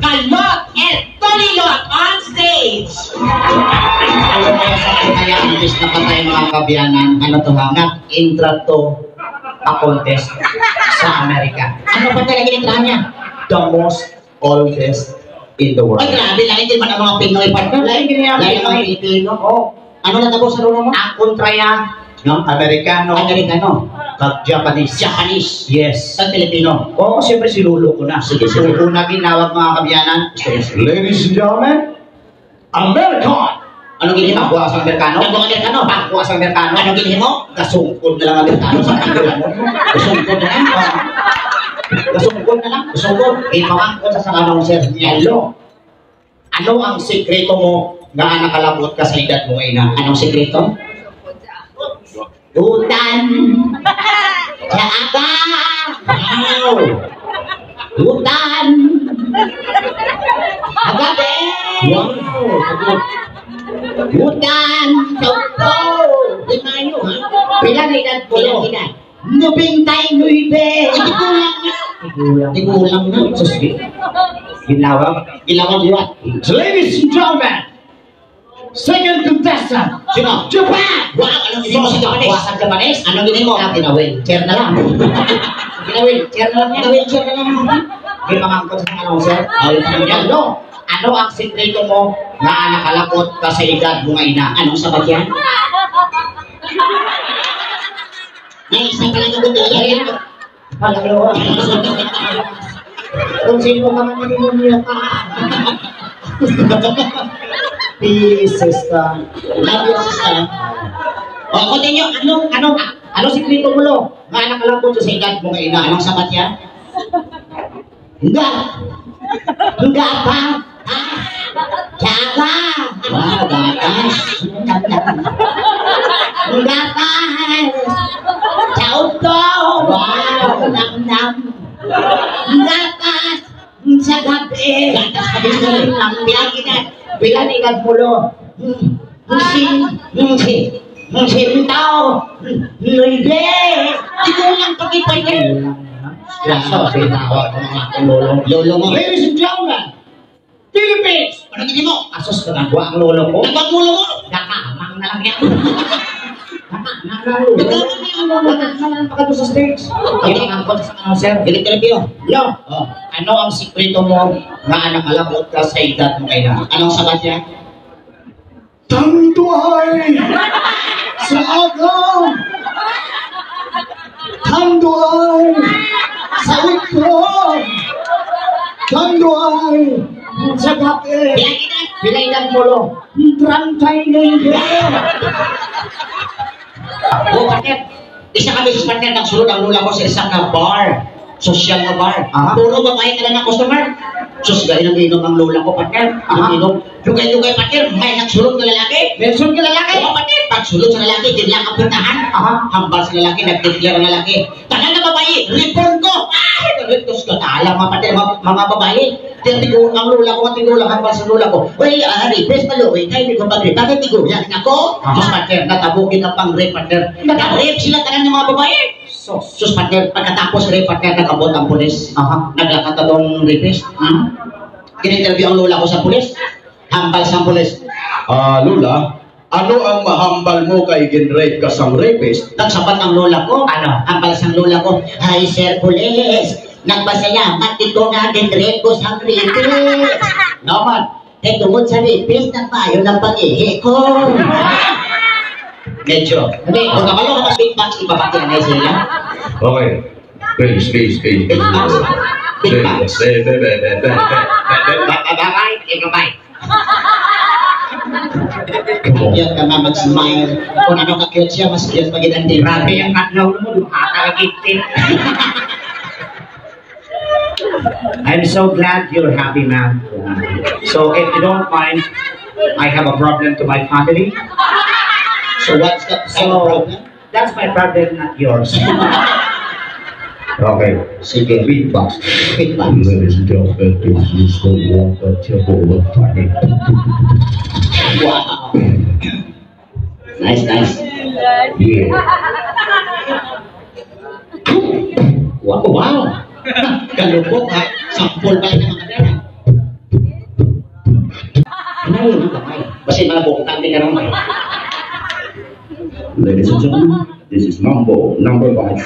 Kalot and Tolilot on stage! Alam mo sa kanya, imbis na patay mga kabiyanan, ano to ha, nag-intra to a contest sa Amerika. Ano pa talaga intrahan niya? The most oldest in the world. Ay, grabe, lain din man ang mga Pinoy partner. Lain din yan. Lain mga Pilipino. Oh. Ano na tapos sa lulo mo? Ang kontraya ng Amerikano. Kag Japanese. Japanese. Yes. Sa Pilipino. Oo, siyempre sinulo ko na. Sige, sige. Una ginawag mga kabiyanan. Ladies and gentlemen, American! Anong ginihin mo? Pagkuha sa Amerikano? Pagkuha sa Amerikano. Anong ginihin mo? Kasungkod na lang Amerikano sa kanila mo. Kasungkod na lang. Kasungkod na lang. Kasungkod. Ipamangkod sa announcer. Yalo. Ano ang sekreto mo na nakalabot ka sa edad mo ngayon? Anong sekreto? Hutan! Tsaka! Wow! Hutan! Agabe! Wow! Hutan! Sauto! Imayo, ha? Pila na edad ko? Pila edad? 99! Igulang na! Sus, ginawag yun. So ladies and gentlemen, second contestant, sino? Japan! Wow! Anong gini mo sa Japanese? Buwasan Japanese? Anong gini mo? Ginawin. Chair na lang. Ginawin. Chair na lang. Ginawin. Chair na lang. Ginamangkot sa announcer. No. Ano ang sekreto mo na nakalakot ka sa edad mo ngayon na? Anong sabat yan? May isa pala yung buto yan. Pangalawa. Kung sino ka man manimunya ka. Pieces ka. Love you, sister. O, continue. Anong sikreto mo, lo? Nga nakalakot sa edad mo ngayon na. Anong sabat yan? Enggak apa. Jawa. Wah, gatas. Enggak apa. Jauto. Wow, nam. Enggak apa. Sa gabi. Gatas ka din sa lang. Bilang edad mo, lo. Sintaw. Nuibe. Igulang pag-ipay ka. Lolo mo. Ladies and gentlemen, Philippines! Ano gini mo? Asos ka nagwa ang lolo ko. Nagwag mo mo? Nakamang na lang yan. Nakamang na lang pagkato sa stage. Ipangangkot sa announcer. Dilit-dilit Yo, ano ang sikreto mo na nakalabot ka sa edad mo kayo na? Anong sabat niya? Tanduay sa agaw! Tanduay sa likod! Tanduay sa gabi! Pinainan mo lo! Trantay na yun! O, partner. Isa kami sa partner nagsulod ang lula ko sa isang na bar. Social na bar. Puro babae ka lang ng customer. Sus, gaya nang inom ang lola ko, partner. Inom. Lugay-lugay, partner. May nagsulod na lalaki. May nagsulod na lalaki? Oo, partner. Pagsulod sa lalaki, din lang ang puntahan. Hambal sa lalaki, nag-declare ang lalaki. Tanan na babae, report ko. Tos ka tala, mga partner, mga babae. Tigo ang lola ko, tigulang hambal sa lola ko. Uy, repres pa lo. Kayo di ko pag-rip. Bakit tigulang ako? Sus, partner, natabukin ang pang-rip, partner. Nag-rip sila tanan ng mga babae. Sus, partner, pagkatapos rip, partner, nag-abot ang pulis. Naglakad na itong rapist. In-interview ang lola ko sa pulis. Hambal sa pulis. Lola, ano ang mahambal mo kay ginrape ka sang rapist? Nagsabat ang lola ko. Ano? Hambal sa lola ko. Hi, sir, pulis. Nagpasalamat ito na ginrape ko sa rapist. Naman, tungod sa rapist, nagpayo ng pag-ihi ko. Medyo. Hindi, kung nakalo ka mas feedback, ibabakyan na sila. Okay. Please. Feedback. Babay, ikabay. Cute ka na mag-smile. Kung ano ka-cute siya, mas cute pag inantin. Grabe yung katlaw mo, nakakagigit. I'm so glad you're happy, man. So if you don't mind, I have a problem to my family. So what's the problem? That's my problem, not yours. Okay. Sige. Beatbox. Feedback. Ladies and gentlemen, this is the Walker Temple of Fire. Wow. Nice, nice. Yeah. Wow, wow. Galupok ha. Sampol pala ng mga dala. Ano yun? Basta mga bukang din ka naman. Ladies and gentlemen, this is Mambo number 5.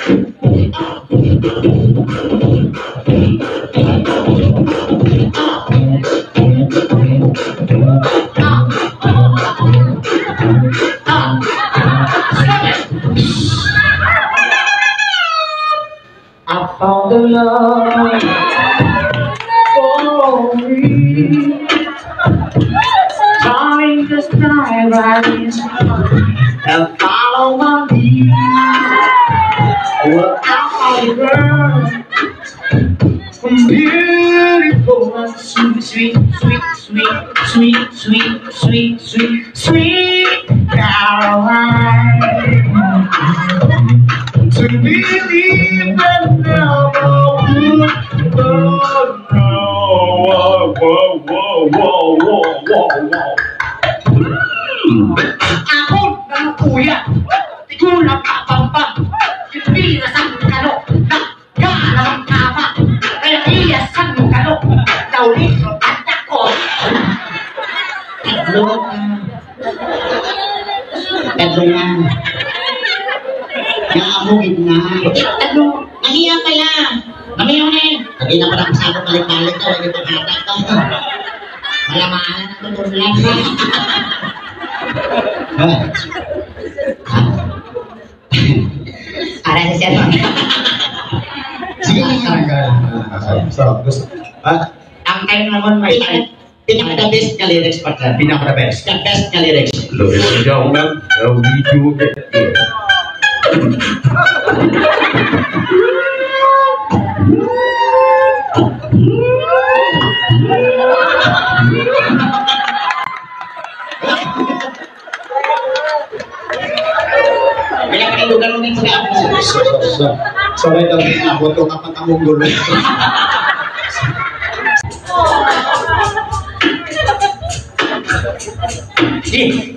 I found the love for me. Trying to sky rise and follow my lead. Well, I found a girl from beautiful and sweet, sweet, sweet, sweet, sweet, sweet, sweet, sweet, sweet Caroline. To believe that never would. Oh no! Whoa, whoa, whoa, whoa, whoa, whoa. Ako ng kuya, tigulang kapampa, ipinasan kalo, nagkalang kama, kaya iyasan kalo, tawin at ako. Tatlo na. Naamugid na. Tatlo. Nahiya pala. Namiyaw na yun. Sabi na parang kasama palit-palit ka. Hindi pagkata ka. Malamahan ang tutulan ka. Para sa siya nun. Sige, sarap. Ang time naman may pinaka-the best ka lyrics partner. Pinaka the best. The best ka lyrics. Ladies and gentlemen, we do it here. Kaya kailugan mo din sa Sabay daw ako ito kapag among gulo. Sige.